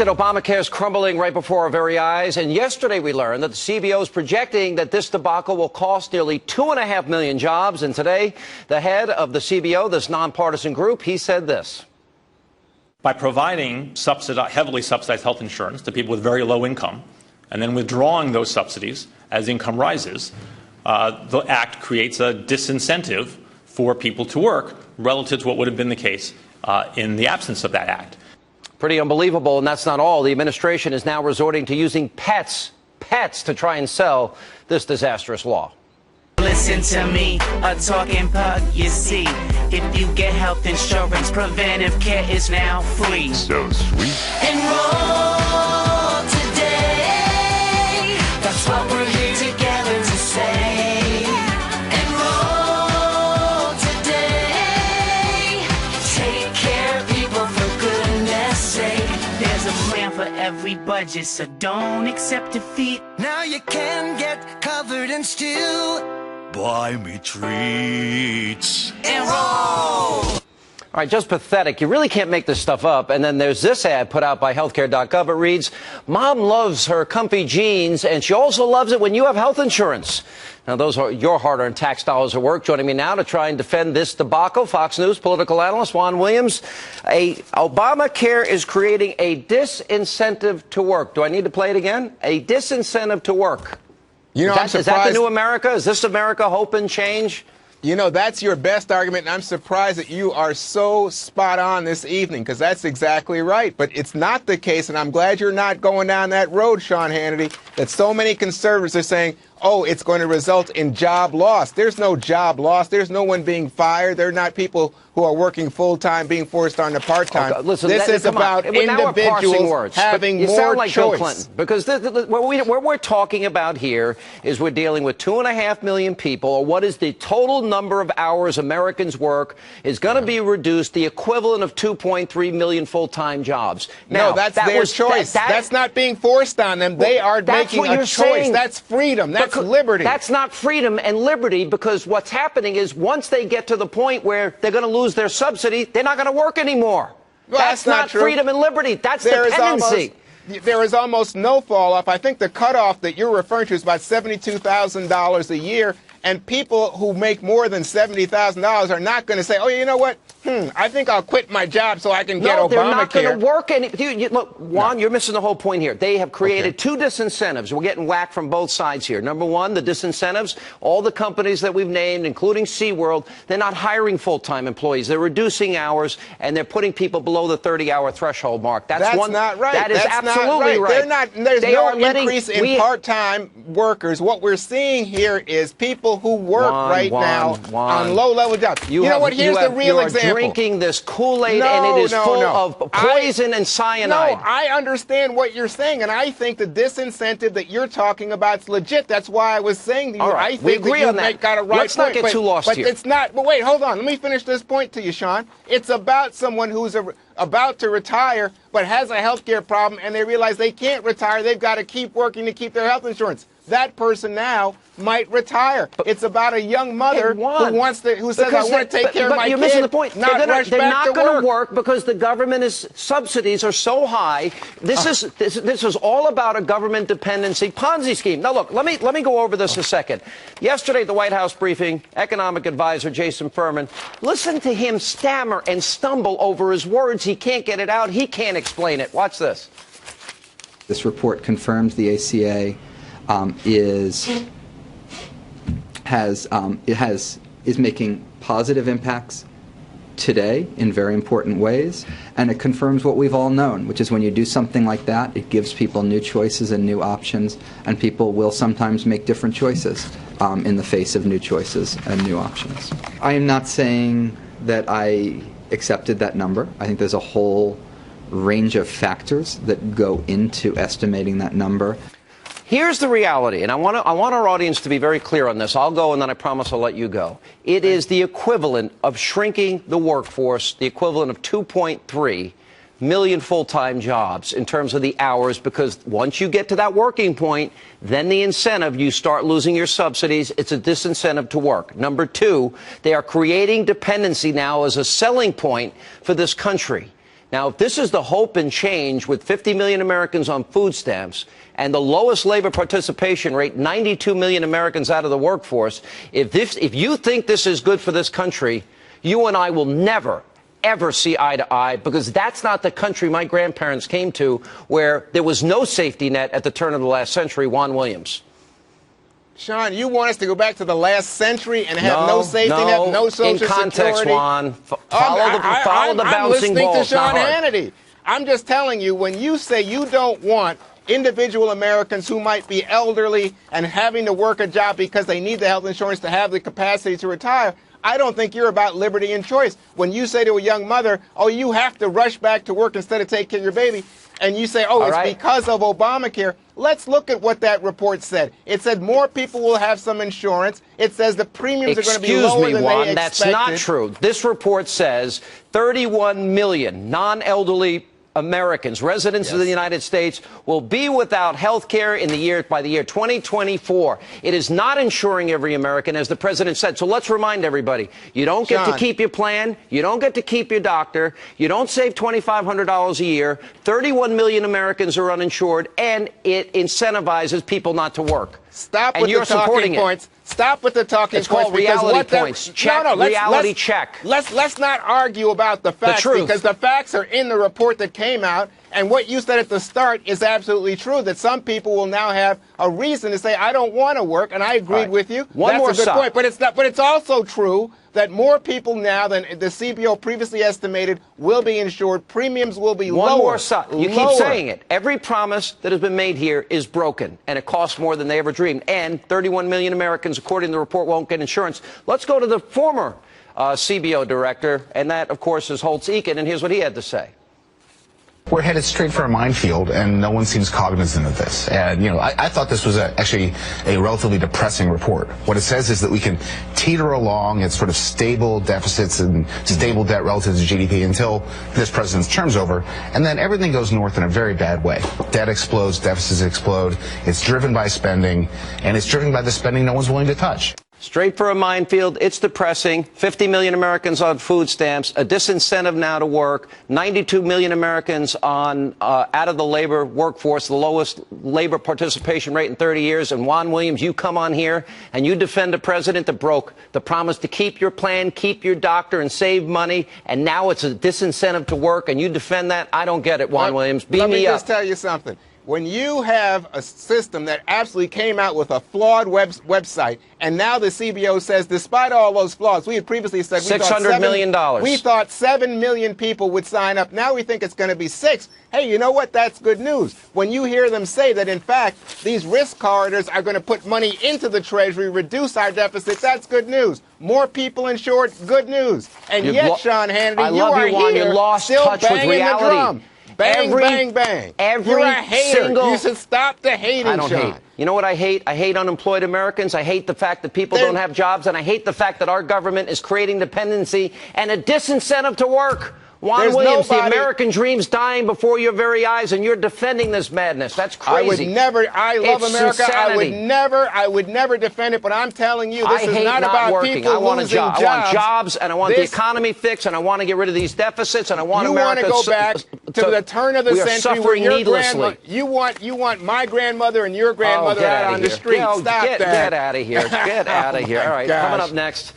that ObamaCare's crumbling right before our very eyes. And yesterday we learned that the CBO is projecting that this debacle will cost nearly 2.5 million jobs. And today, the head of the CBO, this nonpartisan group, he said this. By providing heavily subsidized health insurance to people with very low income and then withdrawing those subsidies as income rises, the act creates a disincentive for people to work relative to what would have been the case in the absence of that act. Pretty unbelievable, and that's not all. The administration is now resorting to using pets to try and sell this disastrous law. Listen to me, a talking pug, you see. If you get health insurance, preventive care is now free. So sweet. Enroll today. That's what we're here together to say. Enroll today. Take care of people for goodness sake. There's a plan for every budget, so don't accept defeat. Now you can get covered and still buy me treats. Enroll! All right, just pathetic. You really can't make this stuff up. And then there's this ad put out by healthcare.gov. It reads, Mom loves her comfy jeans, and she also loves it when you have health insurance. Now, those are your hard-earned tax dollars at work. Joining me now to try and defend this debacle, Fox News political analyst Juan Williams. Obamacare is creating a disincentive to work. Do I need to play it again? A disincentive to work. You know, is that the new America? Is this America hope and change? You know, that's your best argument, and I'm surprised that you are so spot on this evening, because that's exactly right. But it's not the case, and I'm glad you're not going down that road, Sean Hannity, that so many conservatives are saying, oh, it's going to result in job loss. There's no job loss. There's no one being fired. They're not people who are working full-time being forced on to part-time. Okay, listen, this is about individuals having more sound like choice. Bill Clinton, because what we're talking about here is we're dealing with 2.5 million people, or what is the total number of hours Americans work is going to be reduced, the equivalent of 2.3 million full-time jobs. Now, no, that's their choice. That's not being forced on them. They are making a choice. Saying. That's freedom. That's liberty. That's not freedom and liberty, because what's happening is once they get to the point where they're going to lose their subsidy, they're not going to work anymore. Well, that's not true. Freedom and liberty. That's dependency. There is almost no fall off. I think the cutoff that you're referring to is about $72,000 a year. And people who make more than $70,000 are not going to say, oh, you know what? I think I'll quit my job so I can get Obamacare. No, they're not going to work. Look, Juan, you're missing the whole point here. They have created two disincentives. We're getting whacked from both sides here. Number one, the disincentives. All the companies that we've named, including SeaWorld, they're not hiring full-time employees. They're reducing hours, and they're putting people below the 30-hour threshold mark. That's not right. That is absolutely right. There's no increase in part-time workers. What we're seeing here is people who work now on low-level jobs. You know what? Here's the real example. You're drinking this Kool-Aid, and it is full of poison and cyanide. No, I understand what you're saying, and I think the disincentive that you're talking about is legit. That's why I was saying to you, right, I think that you got a right Let's not get too lost here. But it's not. But wait, hold on. Let me finish this point to you, Sean. It's about someone who's about to retire but has a health care problem, and they realize they can't retire. They've got to keep working to keep their health insurance. That person now might retire. It's about a young mother who says, I want to take care of my kid. You're missing the point. They're not going to work because the government subsidies are so high. This is all about a government dependency Ponzi scheme. Now, look, let me go over this a second. Yesterday at the White House briefing, economic advisor Jason Furman, listen to him stammer and stumble over his words. He can't get it out. He can't explain it. Watch this. This report confirms the ACA is making positive impacts today in very important ways, and it confirms what we've all known, which is when you do something like that, it gives people new choices and new options, and people will sometimes make different choices in the face of new choices and new options. I am not saying that I accepted that number. I think there's a whole range of factors that go into estimating that number. Here's the reality, and I want our audience to be very clear on this. I'll go, and then I promise I'll let you go. It is the equivalent of shrinking the workforce, the equivalent of 2.3 million full-time jobs in terms of the hours, because once you get to that working point, then the incentive, you start losing your subsidies. It's a disincentive to work. Number two, they are creating dependency now as a selling point for this country. Now, if this is the hope and change with 50 million Americans on food stamps and the lowest labor participation rate, 92 million Americans out of the workforce, if you think this is good for this country, you and I will never, ever see eye to eye, because that's not the country my grandparents came to, where there was no safety net at the turn of the last century. Juan Williams. Sean, you want us to go back to the last century and have no safety net, no social security? In context, Juan. Follow the bouncing ball. I'm listening to Sean Hannity. I'm just telling you, when you say you don't want individual Americans who might be elderly and having to work a job because they need the health insurance to have the capacity to retire, I don't think you're about liberty and choice. When you say to a young mother, oh, you have to rush back to work instead of take care of your baby, and you say, oh, it's because of Obamacare, let's look at what that report said. It said more people will have some insurance. It says the premiums are going to be lower than they expected. That's not true. This report says 31 million non-elderly Americans, residents of the United States, will be without health care by the year 2024. It is not insuring every American, as the president said. So let's remind everybody, you don't get to keep your plan, you don't get to keep your doctor, you don't save $2,500 a year, 31 million Americans are uninsured, and it incentivizes people not to work. Stop with the talking points. Stop with the talking points. It's called reality points. Check, reality check. Let's not argue about the facts, because the facts are in the report that came out. And what you said at the start is absolutely true, that some people will now have a reason to say, I don't want to work, and I agreed with you. That's a good point. But it's also true that more people now than the CBO previously estimated will be insured. Premiums will be lower. One more side. You keep saying it. Every promise that has been made here is broken, and it costs more than they ever dreamed. And 31 million Americans, according to the report, won't get insurance. Let's go to the former CBO director, and that, of course, is Holtz-Eakin, and here's what he had to say. We're headed straight for a minefield, and no one seems cognizant of this. And, I thought this was actually a relatively depressing report. What it says is that we can teeter along at sort of stable deficits and stable debt relative to GDP until this president's term's over, and then everything goes north in a very bad way. Debt explodes, deficits explode. It's driven by spending, and it's driven by the spending no one's willing to touch. Straight for a minefield. It's depressing. 50 million Americans on food stamps, a disincentive now to work, 92 million Americans on out of the labor workforce, the lowest labor participation rate in 30 years. And Juan Williams, you come on here and you defend a president that broke the promise to keep your plan, keep your doctor, and save money. And now it's a disincentive to work, and you defend that. I don't get it, Juan Williams. Beam me up. Let me just tell you something. When you have a system that absolutely came out with a flawed website, and now the CBO says, despite all those flaws, we had previously said $600 million. We thought 7 million people would sign up. Now we think it's going to be 6. Hey, you know what? That's good news. When you hear them say that, in fact, these risk corridors are going to put money into the Treasury, reduce our deficit, that's good news. More people insured, good news. And yet, Sean Hannity, you are here still banging the drum. Bang, bang, bang. You're a hater. You should stop the hating, I don't hate. You know what I hate? I hate unemployed Americans. I hate the fact that people don't have jobs. And I hate the fact that our government is creating dependency and a disincentive to work. Juan Williams, the American dream's dying before your very eyes, and you're defending this madness. That's crazy. I love America. I would never defend it, but I'm telling you, this is not about people losing jobs. I want jobs, and I want the economy fixed, and I want to get rid of these deficits, and I want America to go back to the turn of the century where your grandmother, you want my grandmother and your grandmother out on the street. Stop that. Get out of here. Get out of here. All right, coming up next.